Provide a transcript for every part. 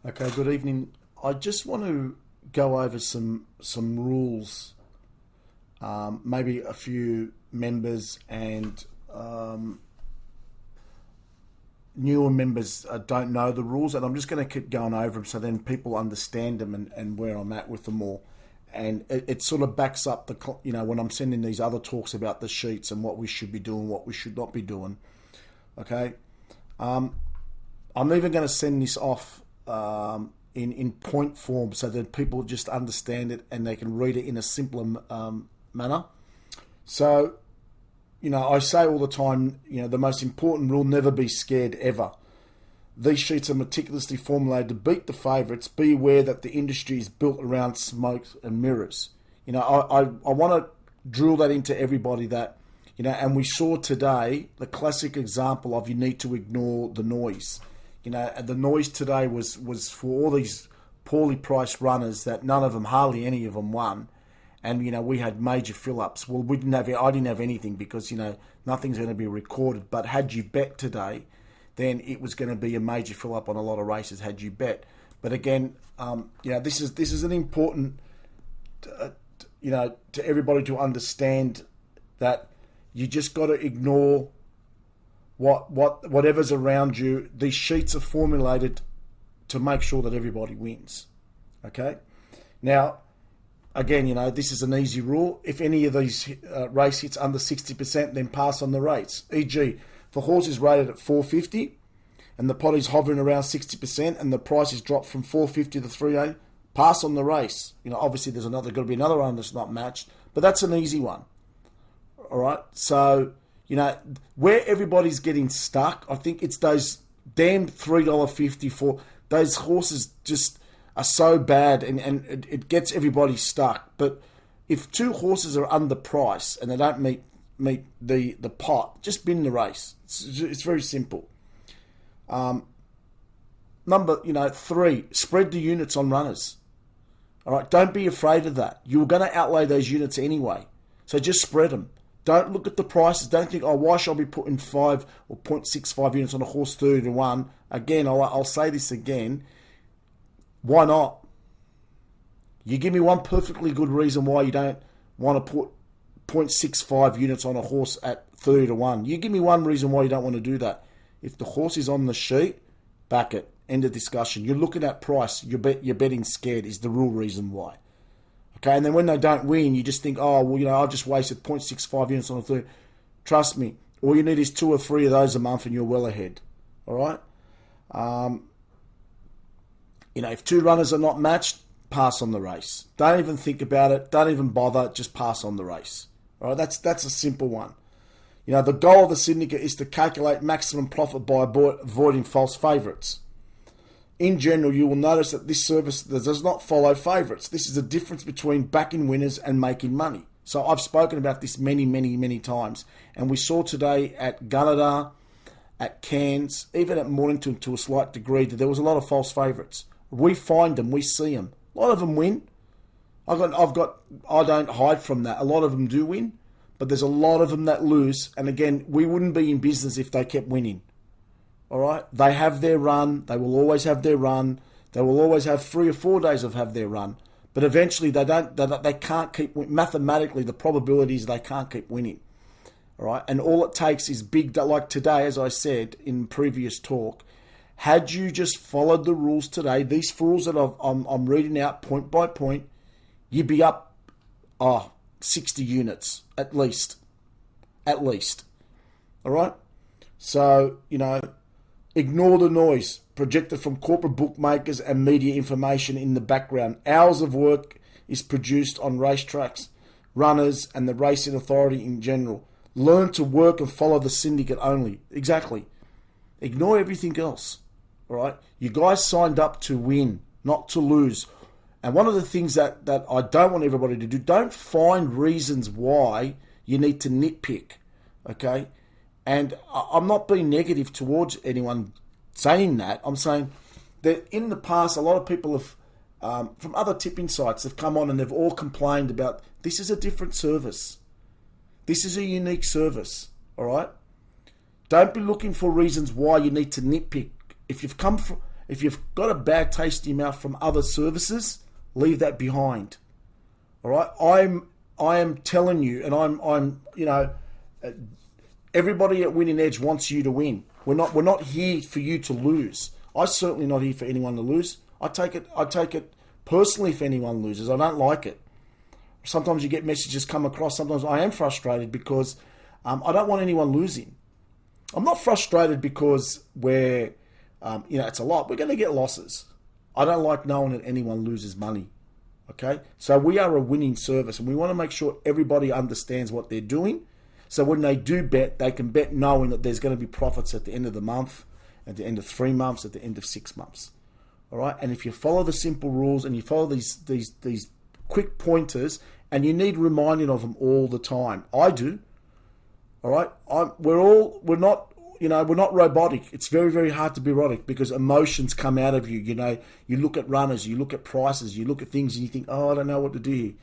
Okay, good evening. I just want to go over some rules. Maybe a few members and newer members don't know the rules, and I'm just going to keep going over them so then people understand them and where I'm at with them all. And it sort of backs up when I'm sending these other talks about the sheets and what we should be doing, what we should not be doing. Okay, I'm even going to send this off in point form so that people just understand it and they can read it in a simpler manner. So, I say all the time, the most important rule: never be scared ever. These sheets are meticulously formulated to beat the favourites. Be aware that the industry is built around smoke and mirrors. I want to drill that into everybody that, and we saw today the classic example of you need to ignore the noise. And the noise today was for all these poorly priced runners that hardly any of them won. And, we had major fill-ups. Well, I didn't have anything because, nothing's going to be recorded. But had you bet today, then it was going to be a major fill-up on a lot of races had you bet. But again, this is an important, to everybody to understand that you just got to ignore whatever's around you. These sheets are formulated to make sure that everybody wins. Okay? Now, again, this is an easy rule. If any of these race hits under 60%, then pass on the rates. E.g., if a horse is rated at 450 and the pot is hovering around 60% and the price is dropped from 450 to 380, pass on the race. Obviously there's got to be another one that's not matched, but that's an easy one. All right? So, where everybody's getting stuck, I think it's those damn $3.50 for those horses just are so bad and it gets everybody stuck. But if two horses are underpriced and they don't meet the pot, just bin the race. It's very simple. Number 3, spread the units on runners. All right, don't be afraid of that. You're going to outlay those units anyway, so just spread them. Don't look at the prices. Don't think, why should I be putting 5 or 0.65 units on a horse 30 to 1? Again, I'll say this again. Why not? You give me one perfectly good reason why you don't want to put 0.65 units on a horse at 30 to 1. You give me one reason why you don't want to do that. If the horse is on the sheet, back it. End of discussion. You're looking at price. You're betting scared is the real reason why. Okay, and then when they don't win, you just think, I've just wasted 0.65 units on a 30. Trust me, all you need is 2 or 3 of those a month and you're well ahead. All right? If 2 runners are not matched, pass on the race. Don't even think about it. Don't even bother. Just pass on the race. All right, that's a simple one. The goal of the syndicate is to calculate maximum profit by avoiding false favourites. In general, you will notice that this service does not follow favourites. This is the difference between backing winners and making money. So I've spoken about this many, many, many times. And we saw today at Gunnedah, at Cairns, even at Mornington to a slight degree, that there was a lot of false favourites. We find them, we see them. A lot of them win. I don't hide from that. A lot of them do win, but there's a lot of them that lose. And again, we wouldn't be in business if they kept winning. All right? They have their run. They will always have their run. They will always have 3 or 4 days of have their run. But eventually they can't keep winning. Mathematically, the probability is they can't keep winning. All right? And all it takes is big, like today, as I said in previous talk, had you just followed the rules today, these rules that I'm reading out point by point, you'd be up 60 units at least. At least. All right? So, ignore the noise projected from corporate bookmakers and media information in the background. Hours of work is produced on racetracks, runners, and the racing authority in general. Learn to work and follow the syndicate only. Exactly. Ignore everything else. All right? You guys signed up to win, not to lose. And one of the things that I don't want everybody to do, don't find reasons why you need to nitpick. Okay? And I'm not being negative towards anyone saying that. I'm saying that in the past, a lot of people have, from other tipping sites, have come on and they've all complained about this is a different service. This is a unique service. All right? Don't be looking for reasons why you need to nitpick. If you've come from, If you've got a bad taste in your mouth from other services, leave that behind. All right, I am telling you, and I'm everybody at Winning Edge wants you to win. We're not here for you to lose. I'm certainly not here for anyone to lose. I take it personally if anyone loses. I don't like it. Sometimes you get messages come across. Sometimes I am frustrated because I don't want anyone losing. I'm not frustrated because it's a lot. We're going to get losses. I don't like knowing that anyone loses money. Okay? So we are a winning service, and we want to make sure everybody understands what they're doing. So when they do bet, they can bet knowing that there's going to be profits at the end of the month, at the end of 3 months, at the end of 6 months. All right? And if you follow the simple rules and you follow these quick pointers, and you need reminding of them all the time. I do. All right? We're not robotic. It's very, very hard to be robotic because emotions come out of you. You know, you look at runners, you look at prices, you look at things and you think, oh, I don't know what to do here.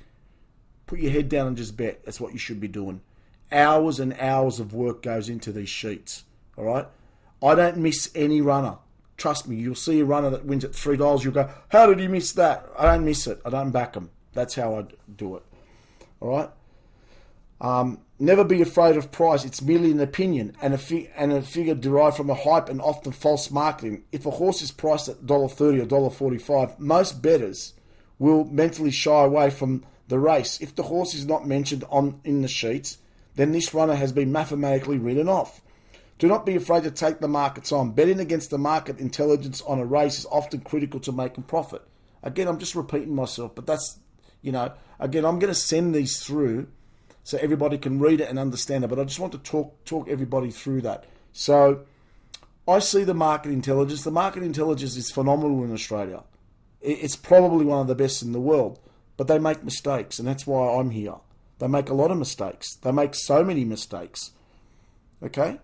Put your head down and just bet. That's what you should be doing. Hours and hours of work goes into these sheets. All right? I don't miss any runner. Trust me, you'll see a runner that wins at $3. You'll go, how did he miss that? I don't miss it. I don't back him. That's how I do it. All right? Never be afraid of price. It's merely an opinion and a figure derived from a hype and often false marketing. If a horse is priced at $1.30 or $1.45, most bettors will mentally shy away from the race. If the horse is not mentioned in the sheets, then this runner has been mathematically written off. Do not be afraid to take the markets on. Betting against the market intelligence on a race is often critical to making profit. Again, I'm just repeating myself, but that's, again, I'm going to send these through so everybody can read it and understand it. But I just want to talk everybody through that. So I see the market intelligence. The market intelligence is phenomenal in Australia. It's probably one of the best in the world. But they make mistakes, and that's why I'm here. They make a lot of mistakes. They make so many mistakes. Okay?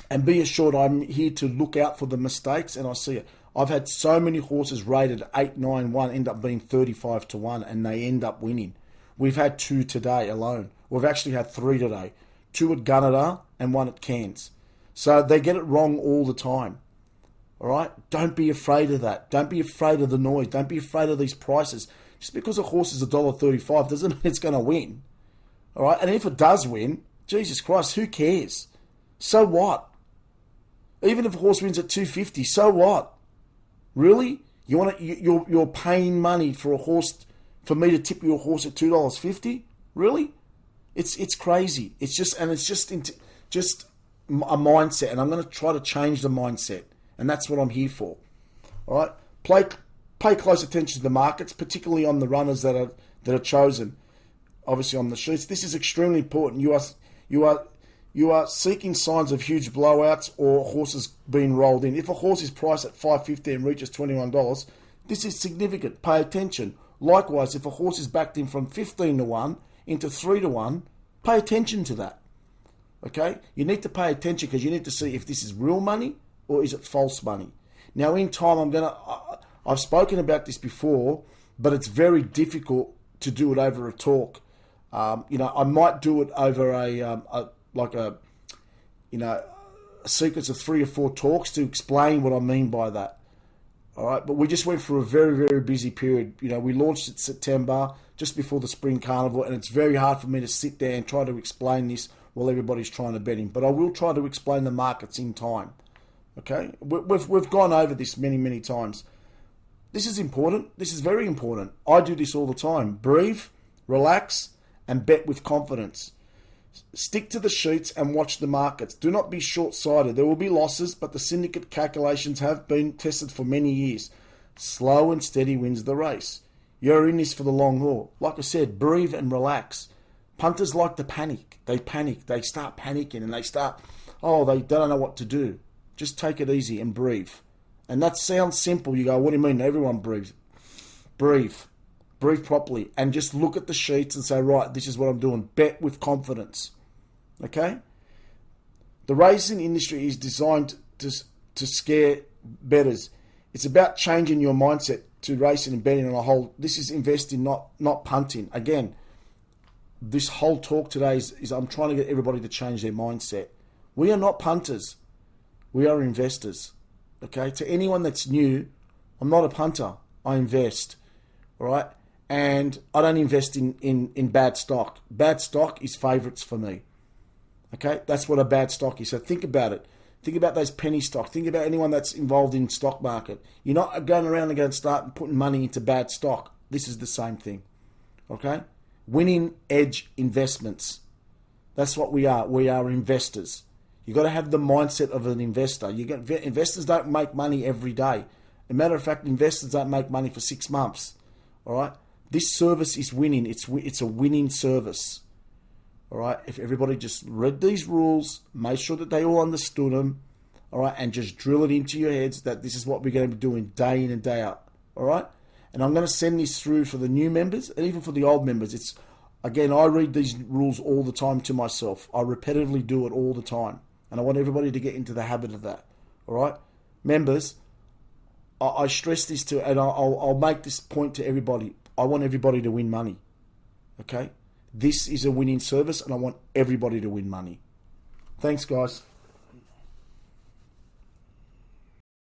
And be assured I'm here to look out for the mistakes, and I see it. I've had so many horses rated 8, 9, 1 end up being 35 to 1, and they end up winning. We've had 2 today alone. We've actually had 3 today. 2 at Gunnedah and 1 at Cairns. So they get it wrong all the time. All right? Don't be afraid of that. Don't be afraid of the noise. Don't be afraid of these prices. Just because a horse is $1.35 doesn't mean it's going to win. All right? And if it does win, Jesus Christ, who cares? So what? Even if a horse wins at $2.50, so what? Really? You're paying money for a horse, for me to tip you a horse at $2.50? Really? It's crazy. It's just a mindset, and I'm going to try to change the mindset, and that's what I'm here for. All right? Pay close attention to the markets, particularly on the runners that are chosen. Obviously on the sheets, this is extremely important. You are seeking signs of huge blowouts or horses being rolled in. If a horse is priced at $5.50 and reaches $21, this is significant. Pay attention. Likewise, if a horse is backed in from 15 to 1 into 3 to 1, pay attention to that. Okay? You need to pay attention because you need to see if this is real money or is it false money. Now, in time, I've spoken about this before, but it's very difficult to do it over a talk. I might do it over a sequence of 3 or 4 talks to explain what I mean by that. All right, but we just went through a very, very busy period. We launched in September, just before the Spring Carnival, and it's very hard for me to sit there and try to explain this while everybody's trying to bet in. But I will try to explain the markets in time. Okay, we've gone over this many, many times. This is important. This is very important. I do this all the time. Breathe, relax, and bet with confidence. Stick to the sheets and watch the markets. Do not be short-sighted. There will be losses, but the syndicate calculations have been tested for many years. Slow and steady wins the race. You're in this for the long haul. Like I said, breathe and relax. Punters like to panic. They panic. They start panicking and they don't know what to do. Just take it easy and breathe. And that sounds simple. You go, what do you mean? Everyone breathes. Breathe. Breathe properly and just look at the sheets and say, right, this is what I'm doing. Bet with confidence. Okay? The racing industry is designed to scare bettors. It's about changing your mindset to racing and betting on a whole. This is investing, not punting. Again, this whole talk today is I'm trying to get everybody to change their mindset. We are not punters. We are investors. Okay, to anyone that's new, I'm not a punter. I invest, all right? And I don't invest in bad stock. Bad stock is favourites for me. Okay, that's what a bad stock is. So think about it. Think about those penny stocks. Think about anyone that's involved in stock market. You're not going around and going to start putting money into bad stock. This is the same thing. Okay? Winning edge investments. That's what we are. We are investors. You've got to have the mindset of an investor. Investors don't make money every day. As a matter of fact, investors don't make money for 6 months. All right? This service is winning. It's a winning service. All right? If everybody just read these rules, made sure that they all understood them, all right, and just drill it into your heads that this is what we're going to be doing day in and day out. All right? And I'm going to send this through for the new members and even for the old members. Again, I read these rules all the time to myself. I repetitively do it all the time. And I want everybody to get into the habit of that. All right? Members, I stress this to, and I'll make this point to everybody. I want everybody to win money. Okay? This is a winning service, and I want everybody to win money. Thanks, guys.